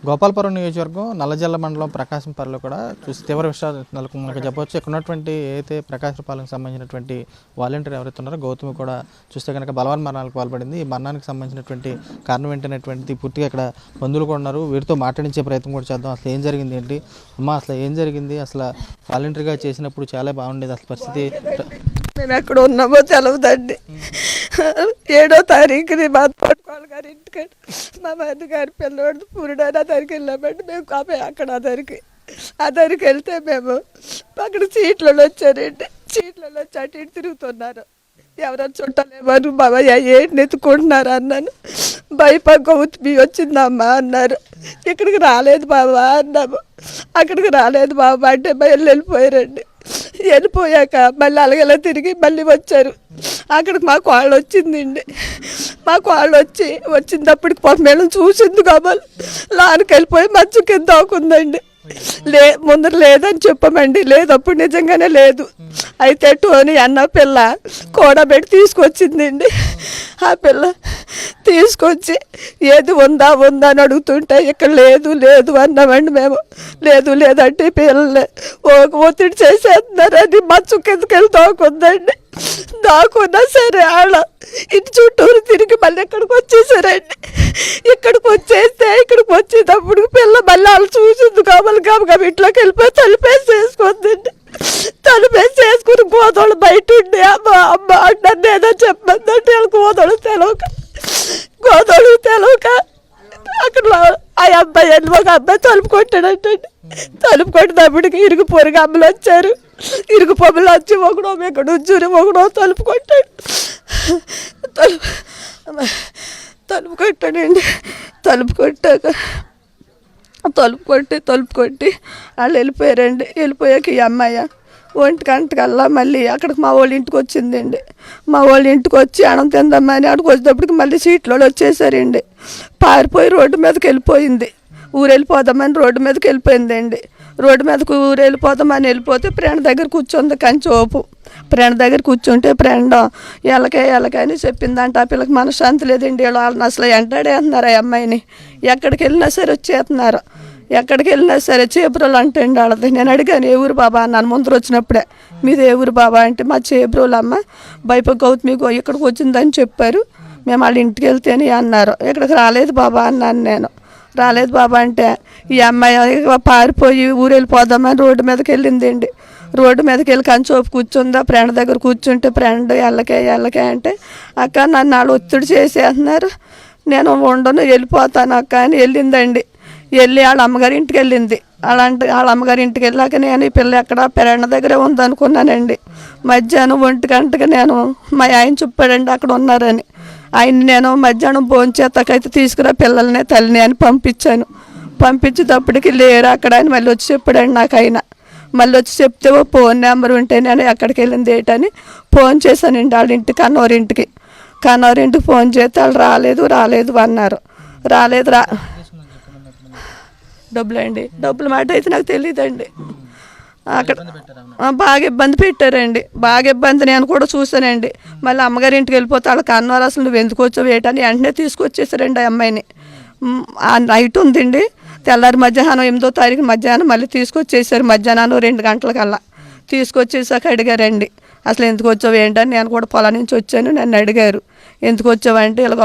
గోపాలపురం నియోజకవర్గం నల్లజల్ల మండలం ప్రకాశంపాలెంలో కూడా చూసి తీవ్ర విషయాలు మనకు చెప్పవచ్చు. ఇక్కడ ఉన్నటువంటి ఏదైతే ప్రకాశంపాలెంకి సంబంధించినటువంటి వాలంటీర్ ఎవరైతే ఉన్నారో గౌతమి కూడా చూస్తే కనుక బలవన్ మరణాలకు పాల్పడింది. ఈ మరణానికి సంబంధించినటువంటి కారణం ఏంటనేటువంటిది పూర్తిగా ఇక్కడ బంధువులు కూడా ఉన్నారు. వీరితో మాట్లాడించే ప్రయత్నం కూడా చేద్దాం. అసలు ఏం జరిగింది ఏంటి అమ్మ, అసలు ఏం జరిగింది, అసలు వాలంటీర్గా చేసినప్పుడు చాలా బాగుండేది, అసలు పరిస్థితి మేము ఎక్కడ ఉన్నామో తెలవదండి. 7వ తారీఖుని మా తోటకోళ్ళ గారి ఇంటికాడ మా మధ్య గారి పిల్లవాడు పురుడైనా అదరికి వెళ్ళామండి. మేము అక్కడ అదరికి వెళ్తే మేము అక్కడ సీట్లలో వచ్చారండి. సీట్లలో వచ్చి అటు ఇటు తిరుగుతున్నారు. ఎవరైనా చుట్టాలేమని బాబాయ్ ఏంటి ఎత్తుకుంటున్నారు అన్నాను. గౌతమి వచ్చిందమ్మా అన్నారు. ఇక్కడికి రాలేదు బాబా అన్నాము. అక్కడికి రాలేదు బాబా అంటే వెళ్ళిపోయారండి. వెళ్ళిపోయాక మళ్ళీ అలాగేలా తిరిగి మళ్ళీ వచ్చారు. అక్కడికి మా కోళ్ళు వచ్చిందండి. మా కోళ్ళు వచ్చినప్పటికి పాప మేడం చూసింది కాబట్టి లానికి వెళ్ళిపోయి మచ్చు కింద ఆకుందండి. ముందర లేదని చెప్పమండి. లేదు అప్పుడు నిజంగానే లేదు. అయితే టోనీ అన్న పిల్ల కూడబెట్టి తీసుకొచ్చిందండి. ఆ పిల్ల తీసుకొచ్చి ఏది ఉందా అని అడుగుతుంటే ఇక్కడ లేదు అన్నామండి. మేము లేదంటే పిల్లలు ఒత్తిడి చేసేస్తున్నారు అని మచ్చు కిందకి వెళ్ళి దాకుందండి. దాకున్నా సరే వాళ్ళ ఇటు చుట్టూరు తిరిగి మళ్ళీ ఇక్కడికి వచ్చేసారండి. ఇక్కడికి వచ్చేటప్పుడు పిల్ల మళ్ళీ వాళ్ళు చూసింది కాబట్టి ఇంట్లోకి వెళ్ళిపోయి తలుపేసేసుకుందండి. తలుపేసేసుకుని గోదోళ్ళు బయట ఉండి అమ్మ అంటే ఏదో చెప్పమందంటే వాళ్ళ గోదోళ్ళు తెలవక అక్కడ ఆ అబ్బాయి వెళ్ళి ఒక అబ్బాయి తలుపు కొట్టాడంటండి. తలుపు కొట్టినప్పటికి ఇరుగు పొరుగు అమ్మలు వచ్చారు. ఇరుగు పొమ్మలు వచ్చి ఒకడో ఎక్కడ ఉజ్జూరి ఒకడో తలుపు కొట్టాడు. తలుపు కొట్టాడండి. తలుపు కొట్టి వాళ్ళు వెళ్ళిపోయారండి. వెళ్ళిపోయాక ఈ అమ్మాయి 1 గంటకల్లా మళ్ళీ అక్కడికి మా వాళ్ళ ఇంటికి వచ్చిందండి. మా వాళ్ళ ఇంటికి వచ్చి అన్నం తిందామని అక్కడికి వచ్చేటప్పటికి మళ్ళీ సీట్లో వచ్చేసారండి. పారిపోయి రోడ్డు మీదకి వెళ్ళిపోయింది. ఊరు వెళ్ళిపోదామని రోడ్డు మీదకి వెళ్ళిపోయిందండి. రోడ్డు మీదకి ఊరు వెళ్ళిపోదామని వెళ్ళిపోతే ఫ్రెండ్ దగ్గర కూర్చుంది కంచోపు. ఫ్రెండ్ దగ్గర కూర్చుంటే ఫ్రెండ్ ఎలకే అని చెప్పిందంట. ఆ పిల్లకి మనశ్శాంతి లేదండి. వాళ్ళని అసలు వెంటాడే అంటున్నారు ఆ అమ్మాయిని. ఎక్కడికి వెళ్ళినా సరే వచ్చేస్తున్నారు. ఎక్కడికి వెళ్ళినా సరే చేబ్రోలు అంటే వాళ్ళది. నేను అడిగాను ఏ ఊరు బాబా అన్నాను ముందర వచ్చినప్పుడే. మీది ఏ ఊరు బాబా అంటే మా చేబ్రోలు అమ్మ గౌతమి ఇక్కడికి వచ్చిందని చెప్పారు. మేము వాళ్ళ ఇంటికి వెళ్తేనే అన్నారు. ఇక్కడికి రాలేదు బాబా అన్నాను నేను. రాలేదు బాబా అంటే ఈ అమ్మాయి పారిపోయి ఊరు వెళ్ళిపోదామని రోడ్డు మీదకి వెళ్ళిందండి. రోడ్డు మీదకి వెళ్ళి కంచోపు కూర్చుందా. ఫ్రెండ్ దగ్గర కూర్చుంటే ఫ్రెండ్ ఎల్లకే అంటే అక్క నన్ను వాళ్ళు ఒత్తిడి చేసేస్తున్నారు, నేను ఉండను వెళ్ళిపోతాను అక్క అని వెళ్ళిందండి. వెళ్ళి వాళ్ళ అమ్మగారి ఇంటికి వెళ్ళింది. వాళ్ళ అమ్మగారి ఇంటికి వెళ్ళాక నేను ఈ పిల్ల ఎక్కడ ఫ్రెండ్ దగ్గరే ఉందనుకున్నానండి. మధ్యాహ్నం 1 గంటకి నేను మా ఆయన చెప్పాడండి అక్కడ ఉన్నారని. ఆయన్ని నేను మధ్యాహ్నం భోంచేతకైతే తీసుకురా పిల్లల్ని తల్లిని అని పంపించేటప్పటికి లేరు అక్కడ అని మళ్ళీ వచ్చి చెప్పాడండి నాకు. ఆయన మళ్ళీ వచ్చి చెప్తే ఓ ఫోన్ నెంబర్ ఉంటే నేను ఎక్కడికి వెళ్ళింది ఏంటని ఫోన్ చేశానండి వాళ్ళ ఇంటికి. కన్నోరింటికి ఫోన్ చేస్తే వాళ్ళు రాలేదు అన్నారు. డబ్బుల మాట అయితే నాకు తెలియదండి. అక్కడ బాగా ఇబ్బంది పెట్టారండి. నేను కూడా చూసానండి. మళ్ళీ అమ్మగారి ఇంటికి వెళ్ళిపోతే వాళ్ళకి అన్నారు అసలు నువ్వు ఎందుకు వచ్చావు ఏంటని వెంటనే తీసుకొచ్చేసారండి ఆ అమ్మాయిని. ఆ నైట్ ఉందండి. తెల్లారి మధ్యాహ్నం 8వ తారీఖు మధ్యాహ్నం మళ్ళీ తీసుకొచ్చేసారు. మధ్యాహ్నం 2 గంటలకల్లా తీసుకొచ్చేసాక అడిగారండి అసలు ఎందుకు వచ్చావు ఏంటని. నేను కూడా పొలం నుంచి వచ్చాను. నన్ను అడిగారు ఎందుకు వచ్చావంటే ఇలా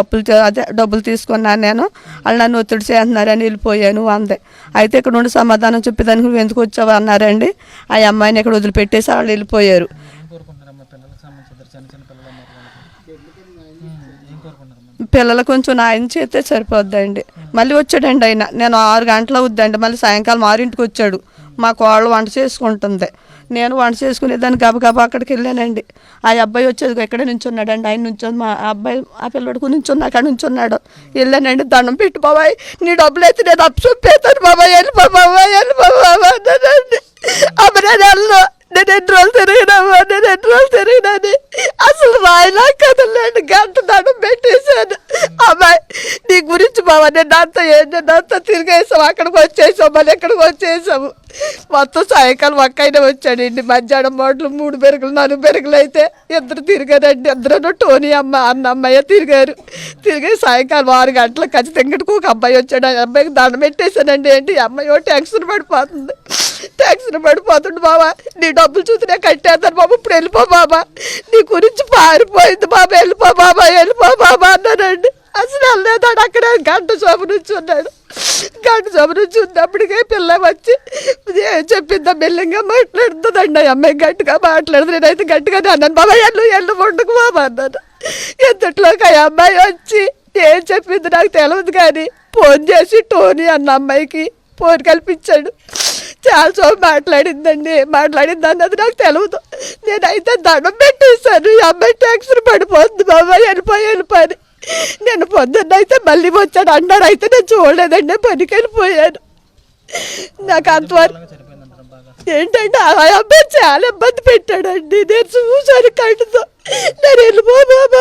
డబ్బులు తీసుకున్నాను నేను, వాళ్ళు నన్ను ఒత్తిడి చేస్తున్నారని వెళ్ళిపోయాను అందే. అయితే ఇక్కడ నుండి సమాధానం చెప్పేదానికి నువ్వు ఎందుకు వచ్చావు అన్నారండి. ఆ అమ్మాయిని ఇక్కడ వదిలిపెట్టేసి వాళ్ళు వెళ్ళిపోయారు. పిల్లలు కొంచెం న్యాయం చేస్తే సరిపోద్దండి. మళ్ళీ వచ్చాడండి ఆయన. నేను 6 గంటలు అవుద్దండి. మళ్ళీ సాయంకాలం 6ంటికి వచ్చాడు. మా కోళ్ళు వంట చేసుకుంటుంది. నేను వంట చేసుకునేదాన్ని గబగబా అక్కడికి వెళ్ళానండి. ఆ అబ్బాయి వచ్చేది ఎక్కడ నుంచున్నాడండి. ఆయన నుంచొని ఆ పిల్లడికి నుంచున్న అక్కడ నుంచున్నాడు. వెళ్ళానండి. దండం పెట్టి బాబాయ్ నీ డబ్బులు అయితే నేను అప్పచెప్పేస్తాను బాబాయ్ వెళ్ళిపో అన్నానండి. అప్పుడు నేను 2 రోజులు తిరిగినాను. అసలు రాయినా కదలేండి, గంట నడుము పెట్టేశాను. అమ్మాయి నీ గురించి బావ నేనంతా తిరిగేసాము, అక్కడికి వచ్చేసాము, మళ్ళీ ఎక్కడికి వచ్చేసాము. మొత్తం సాయంకాలం ఒక్కైనా వచ్చాడండి. మధ్యాహ్నం మోటలు 3 పెరుగులు 4 పెరుగులు అయితే ఇద్దరు తిరిగారండి. ఇద్దరు టోనీ అన్న అమ్మాయి తిరిగి సాయంకాలం 6 గంటలకు ఖచ్చితంగా ఇంకటికి ఒక అబ్బాయి వచ్చాడు. ఆ అబ్బాయికి దండం పెట్టేశానండి. ఏంటి అమ్మాయి టెన్షన్ పడిపోతుంది. బాబా నీ డబ్బులు చూసి నేను కట్టేస్తాను బాబా, ఇప్పుడు వెళ్ళిపో బాబా, నీ గురించి పారిపోయింది బాబా, వెళ్ళిపో బాబా అన్నానండి. అసలు వెళ్ళలేదాడు. అక్కడే గంట శోభ నుంచి ఉన్నప్పటికే పిల్ల వచ్చి ఏం చెప్పిందా మెల్లంగా మాట్లాడుతుందండి. ఆ అమ్మాయి గట్టిగా మాట్లాడుతుంది. నేనైతే గట్టిగానే అన్నాను, బాబా ఎల్లు వండుకు బాబా అన్నాను. ఎంతట్లోకి ఆ అమ్మాయి వచ్చి ఏం చెప్పింది నాకు తెలియదు, కానీ ఫోన్ చేసి టోనీ అన్న అమ్మాయికి ఫోన్ కల్పించాడు. చాలా సేపు మాట్లాడింది అన్నది నాకు తెలియదు. నేనైతే దండం పెట్టేశాను. ఈ అమ్మాయి టెన్షన్ పడిపోతుంది బాబా, వెళ్ళిపోయి నేను పొద్దున్న అయితే మళ్ళీ వచ్చాడు అన్నాడు. అయితే నేను చూడలేదండి, పనికి వెళ్ళిపోయాను. నాకు అంతవరకు ఏంటంటే ఆ అబ్బాయి చాలా ఇబ్బంది పెట్టాడండి. నేను చూసాను కట్టుతో. నేను వెళ్ళిపో బాబా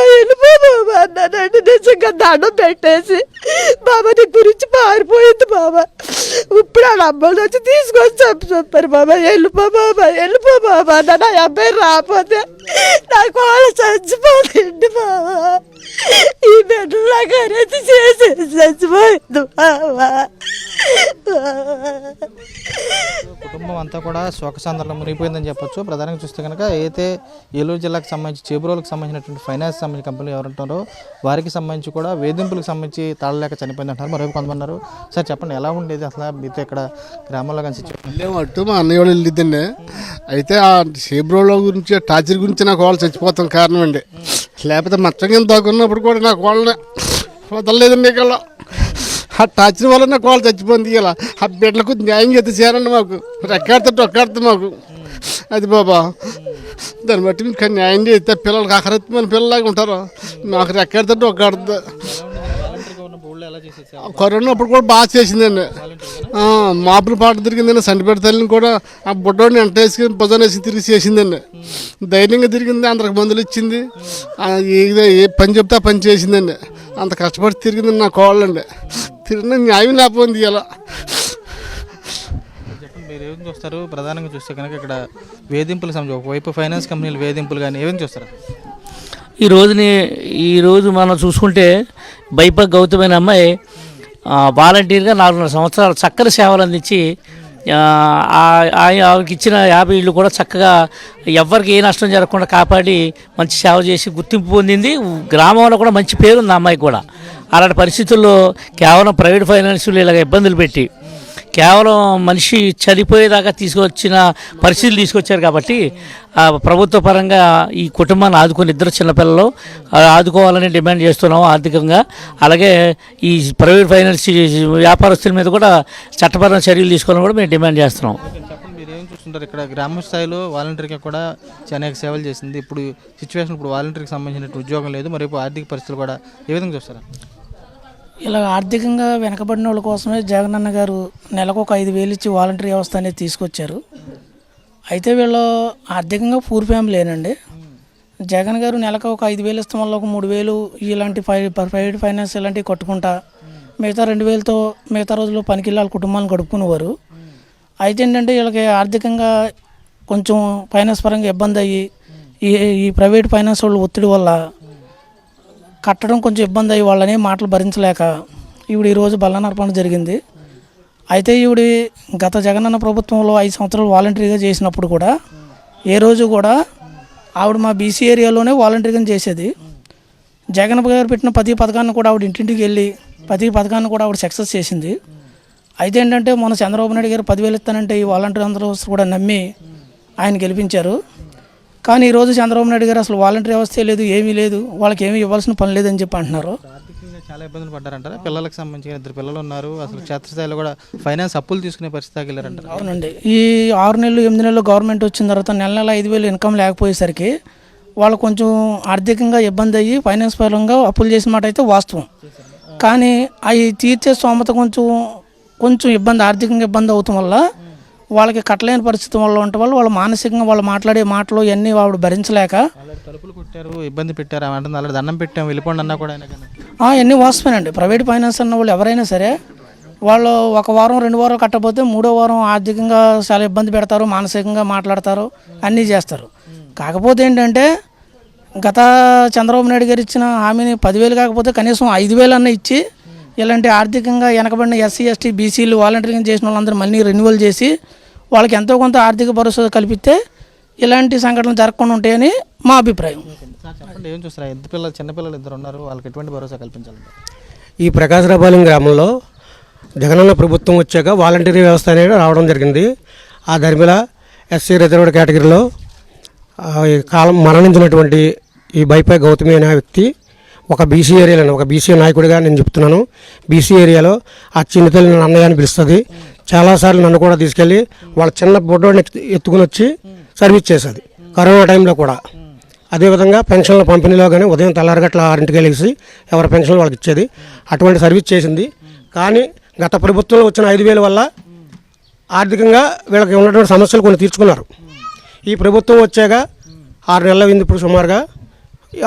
అన్నానండి. నిజంగా దండం పెట్టేసి, బాబా నీ గురించి పారిపోయింది బాబా, ఇప్పుడు ఆ అమ్మాయిలు వచ్చి తీసుకొని చెప్పారు బాబా, వెళ్ళిపో బాబా అన్నాను. ఆ అబ్బాయి రాకపోతే నాకు వాళ్ళు చచ్చిపోతుంది బాబా, ఈ బిడ్డలాగా అనేది చేసి చచ్చిపోయింది బాబా. కుటుంబం అంతా కూడా శోకసందర్లో మునిగిపోయిందని చెప్పొచ్చు. ప్రధానంగా చూస్తే కనుక అయితే ఏలూరు జిల్లాకు సంబంధించి చేబ్రోలుకు సంబంధించినటువంటి ఫైనాన్స్ సంబంధించిన కంపెనీలు ఎవరుంటారో వారికి సంబంధించి కూడా వేధింపులకు సంబంధించి తాళలేక చనిపోయింది అంటారు. మరొక కొంతమంది సార్ చెప్పండి, ఎలా ఉండేది అసలు మీతో ఇక్కడ గ్రామంలో కలిసి అట్టు మా అన్నయ్య వాళ్ళు వెళ్ళిద్దండి. అయితే ఆ చేబ్రోల గురించి టార్చర్ గురించి నాకు వాళ్ళు చచ్చిపోతాం కారణం అండి. లేకపోతే మచ్చగా దాకున్నప్పుడు కూడా నాకు వాళ్ళని వదలలేదండి. ఇక్కడ ఆ టార్చర్ వల్ల నాకు వాళ్ళు చచ్చిపోయింది. ఇలా ఆ బిడ్డలకు న్యాయం చేస్తే చేరండి, మాకు ఒక్కాడుతుంది మాకు అది బాబా. దాన్ని బట్టి మీకు న్యాయం చేస్తే పిల్లలకి ఆఖరెత్తి పిల్లలాగా ఉంటారు. మాకు రెక్కాడుతుంటే ఒక్కాడుతుంది. కరోనా అప్పుడు కూడా బాగా చేసిందండి. మాపుల పాట తిరిగిందండి. సండిపేట తల్లిని కూడా ఆ బుడ్డోడిని ఎంట వేసుకుని భుజాన్ని వేసి తిరిగి చేసిందండి. ధైర్యంగా తిరిగింది, అందరికి మందులు ఇచ్చింది. ఏ పని చెప్తే ఆ పని చేసిందండి. అంత కష్టపడి తిరిగింది నా కోళ్ళండి. తిరిగిన న్యాయం లేకపోయింది. ఇలా మీరు ఏం చూస్తారు? ప్రధానంగా చూస్తే కనుక ఇక్కడ వేధింపులు సంబంధించి ఒకవైపు ఫైనాన్స్ కంపెనీలు వేధింపులు కానీ ఏమేమి చూస్తారు? ఈరోజు మనం చూసుకుంటే బైప గౌతమ్ అనే అమ్మాయి వాలంటీర్గా 4.5 సంవత్సరాలు చక్కని సేవలు అందించి ఆవిడకి ఇచ్చిన 50 ఇళ్ళు కూడా చక్కగా ఎవరికి ఏ నష్టం జరగకుండా కాపాడి మంచి సేవ చేసి గుర్తింపు పొందింది. గ్రామంలో కూడా మంచి పేరుంది ఆ అమ్మాయికి కూడా. అలాంటి పరిస్థితుల్లో కేవలం ప్రైవేట్ ఫైనాన్షియల్ ఇలాగ ఇబ్బందులు పెట్టి కేవలం మనిషి చనిపోయేదాకా పరిస్థితులు తీసుకొచ్చారు. కాబట్టి ప్రభుత్వ పరంగా ఈ కుటుంబాన్ని ఆదుకుని 2 చిన్నపిల్లలు ఆదుకోవాలని డిమాండ్ చేస్తున్నాము ఆర్థికంగా. అలాగే ఈ ప్రైవేట్ ఫైనాన్స్ వ్యాపారస్తుల మీద కూడా చట్టపరమైన చర్యలు తీసుకోవాలని కూడా మేము డిమాండ్ చేస్తున్నాం. మీరు ఏం చూస్తుంటారు? ఇక్కడ గ్రామ స్థాయిలో వాలంటీర్గా కూడా అనేక సేవలు చేసింది. ఇప్పుడు సిచ్యువేషన్ ఇప్పుడు వాలంటీర్కి సంబంధించిన ఉద్యోగం లేదు, మరేపు ఆర్థిక పరిస్థితులు కూడా ఏ విధంగా చూస్తారు? ఇలా ఆర్థికంగా వెనకబడిన వాళ్ళ కోసమే జగనన్న గారు నెలకు ఒక 5,000 ఇచ్చి వాలంటీర్ వ్యవస్థ అనేది తీసుకొచ్చారు. అయితే వీళ్ళు ఆర్థికంగా పూర్ ఫ్యామిలీనండి. జగన్ గారు నెలకు ఒక 5,000 ఇస్తాం వల్ల ఒక 3,000 ఇలాంటి ప్రైవేట్ ఫైనాన్స్ ఇలాంటివి కట్టుకుంటా మిగతా 2,000తో మిగతా రోజుల్లో పనికి వాళ్ళ కుటుంబాలను గడుపుకునేవారు. అయితే ఏంటంటే వీళ్ళకి ఆర్థికంగా కొంచెం ఫైనాన్స్ పరంగా ఇబ్బంది అయ్యి ఈ ప్రైవేట్ ఫైనాన్స్ వాళ్ళు ఒత్తిడి వల్ల కట్టడం కొంచెం ఇబ్బంది అయ్యి వాళ్ళని మాటలు భరించలేక ఈరోజు బల్లనర్పణ జరిగింది. అయితే గత జగనన్న ప్రభుత్వంలో 5 సంవత్సరాలు వాలంటరీగా చేసినప్పుడు కూడా ఏ రోజు కూడా ఆవిడ మా బీసీ ఏరియాలోనే వాలంటరీగా చేసేది. జగన్ గారు పెట్టిన ప్రతి పథకాన్ని కూడా ఆవిడ ఇంటింటికి వెళ్ళి ప్రతి పథకాన్ని కూడా ఆవిడ సక్సెస్ చేసింది. అయితే ఏంటంటే మొన్న చంద్రబాబు నాయుడు గారు 10,000 ఇస్తానంటే ఈ వాలంటీర్ అందరూ కూడా నమ్మి ఆయన గెలిపించారు. కానీ ఈరోజు చంద్రబాబు నాయుడు గారు అసలు వాలంటీర్ వ్యవస్థే లేదు, ఏమీ లేదు, వాళ్ళకి ఏమీ ఇవ్వాల్సిన పని లేదని చెప్పి అంటున్నారు. ఆర్థికంగా చాలా ఇబ్బందులు పడ్డారంటారా? పిల్లలకు సంబంధించిన 2 పిల్లలు ఉన్నారు, అసలు క్షేత్రస్థాయిలో కూడా ఫైనాన్స్ అప్పులు తీసుకునే పరిస్థితికి వెళ్ళారంటారు. అవునండి. ఈ 6 నెలలు 8 నెలలు గవర్నమెంట్ వచ్చిన తర్వాత నెల 5,000 ఇన్కమ్ లేకపోయేసరికి వాళ్ళు కొంచెం ఆర్థికంగా ఇబ్బంది అయ్యి ఫైనాన్స్ పరంగా అప్పులు చేసిన మాట అయితే వాస్తవం. కానీ అవి తీర్చే స్తోమత కొంచెం ఇబ్బంది, ఆర్థికంగా ఇబ్బంది అవటం వల్ల వాళ్ళకి కట్టలేని పరిస్థితి వల్ల ఉండటం వల్ల వాళ్ళు మానసికంగా వాళ్ళు మాట్లాడే మాటలు ఇవన్నీ ఆవిడ భరించలేక తలుపులు కొట్టారు, ఇబ్బంది పెట్టారు, అంటుంది అలాంటి దండం పెట్టాం వెళ్ళిపోండి అన్నా కూడా ఇవన్నీ వాస్తవేనండి. ప్రైవేట్ ఫైనాన్స్ అన్న వాళ్ళు ఎవరైనా సరే వాళ్ళు ఒక వారం 2 వారాలు కట్టకపోతే 3వ వారం ఆర్థికంగా చాలా ఇబ్బంది పెడతారు, మానసికంగా మాట్లాడతారు, అన్నీ చేస్తారు. కాకపోతే ఏంటంటే గత చంద్రబాబు నాయుడు గారు ఇచ్చిన హామీని 10,000 కాకపోతే కనీసం 5,000 అన్న ఇచ్చి ఇలాంటి ఆర్థికంగా వెనకబడిన ఎస్సీ ఎస్టీ బీసీలు వాలంటీరింగ్ చేసిన వాళ్ళందరూ మళ్ళీ రెన్యువల్ చేసి వాళ్ళకి ఎంతో కొంత ఆర్థిక భరోసా కల్పిస్తే ఇలాంటి సంఘటనలు జరగకుండా ఉంటాయని మా అభిప్రాయం. చెప్పండి, ఏం చూస్తారా? చిన్నపిల్లలు 2 ఉన్నారు, వాళ్ళకి ఎటువంటి భరోసా కల్పించాలి? ఈ ప్రకాశరాపాలెం గ్రామంలో జగనన్న ప్రభుత్వం వచ్చాక వాలంటీరీ వ్యవస్థ అనేది రావడం జరిగింది. ఆ ధర్మిల ఎస్సీ రిజర్వ్డ్ కేటగిరీలో ఈ కాలం మరణించినటువంటి ఈ బైపై గౌతమి అనే వ్యక్తి ఒక బీసీ ఏరియాలో ఒక బీసీ నాయకుడిగా నేను చెప్తున్నాను. బీసీ ఏరియాలో ఆ చిన్నతల్లి నన్ను అన్నయ్య అని పిలుస్తుంది. చాలాసార్లు నన్ను కూడా తీసుకెళ్ళి వాళ్ళ చిన్న బొడ్డోని ఎత్తుకుని వచ్చి సర్వీస్ చేసేది కరోనా టైంలో కూడా. అదేవిధంగా పెన్షన్ల పంపిణీలో కానీ ఉదయం తెల్లారగట్ల 6ంటికి వెళ్ళేసి ఎవరి పెన్షన్లు వాళ్ళకి ఇచ్చేది. అటువంటి సర్వీస్ చేసింది. కానీ గత ప్రభుత్వంలో వచ్చిన 5,000 వల్ల ఆర్థికంగా వీళ్ళకి ఉన్నటువంటి సమస్యలు కొన్ని తీర్చుకున్నారు. ఈ ప్రభుత్వం వచ్చాక 6 నెలలు అయింది. ఇప్పుడు సుమారుగా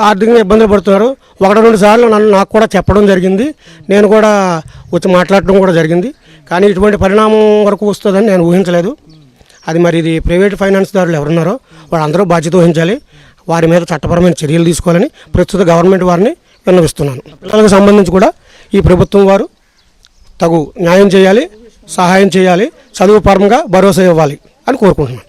ఆర్థికంగా ఇబ్బందులు పడుతున్నారు. 1-2 సార్లు నాకు కూడా చెప్పడం జరిగింది. నేను కూడా వచ్చి మాట్లాడటం కూడా జరిగింది. కానీ ఇటువంటి పరిణామం వరకు వస్తుందని నేను ఊహించలేదు. అది మరి ఇది ప్రైవేట్ ఫైనాన్స్ దారులు ఎవరున్నారో వాళ్ళందరూ బాధ్యత వహించాలి. వారి మీద చట్టపరమైన చర్యలు తీసుకోవాలని ప్రస్తుత గవర్నమెంట్ వారిని విన్నవిస్తున్నాను. పిల్లలకు సంబంధించి కూడా ఈ ప్రభుత్వం వారు తగు న్యాయం చేయాలి, సహాయం చేయాలి, చదువు పరంగా భరోసా ఇవ్వాలి అని కోరుకుంటున్నాను.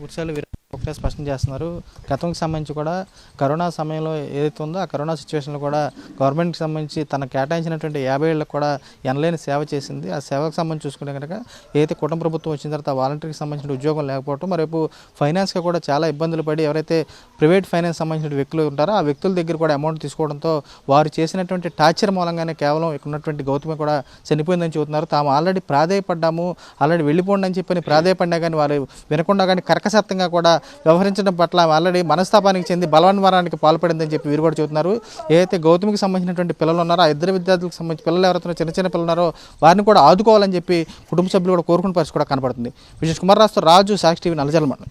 పురుషాలు ఒకటే స్పష్టం చేస్తున్నారు. గతంకి సంబంధించి కూడా కరోనా సమయంలో ఏదైతే ఉందో ఆ కరోనా సిచ్యువేషన్లో కూడా గవర్నమెంట్కి సంబంధించి తన కేటాయించినటువంటి 50 ఏళ్ళకు కూడా ఎనలేని సేవ చేసింది. ఆ సేవకు సంబంధించి చూసుకుంటే కనుక ఏదైతే కుటుంబ ప్రభుత్వం వచ్చిన తర్వాత వాలంటీర్కి సంబంధించిన ఉద్యోగం లేకపోవడం, మరేపు ఫైనాన్స్గా కూడా చాలా ఇబ్బందులు పడి ఎవరైతే ప్రైవేట్ ఫైనాన్స్ సంబంధించిన వ్యక్తులు ఉంటారో ఆ వ్యక్తుల దగ్గర కూడా అమౌంట్ తీసుకోవడంతో వారు చేసినటువంటి టార్చర్ మూలంగానే కేవలం ఇక్కడ ఉన్నటువంటి గౌతమి కూడా చనిపోయిందని చెబుతున్నారు. తాము ఆల్రెడీ ప్రాధేయపడ్డాము, ఆల్రెడీ వెళ్ళిపోండి అని చెప్పని ప్రాధేయపడ్డా కానీ వారు వినకుండా కానీ కర్కశత్తంగా కూడా వ్యవహరించడం పట్ల ఆల్రెడీ మనస్తాపానికి చెంది బలవన్మరానికి పాల్పడిందని చెప్పి వీరు కూడా చెబుతున్నారు. ఏదైతే గౌతమికి సంబంధించినటువంటి పిల్లలు ఉన్నారో ఆ 2 విద్యార్థులకు సంబంధించి పిల్లలు ఎవరైతే చిన్న పిల్లలు ఉన్నారో వారిని కూడా ఆదుకోవాలని చెప్పి కుటుంబ సభ్యులు కూడా కోరుకునే పరిస్థితి కూడా కనపడుతుంది. విశేష్ కుమార్ రాజు, సాక్షి టీవీ, నల్లజర్ల మండలం.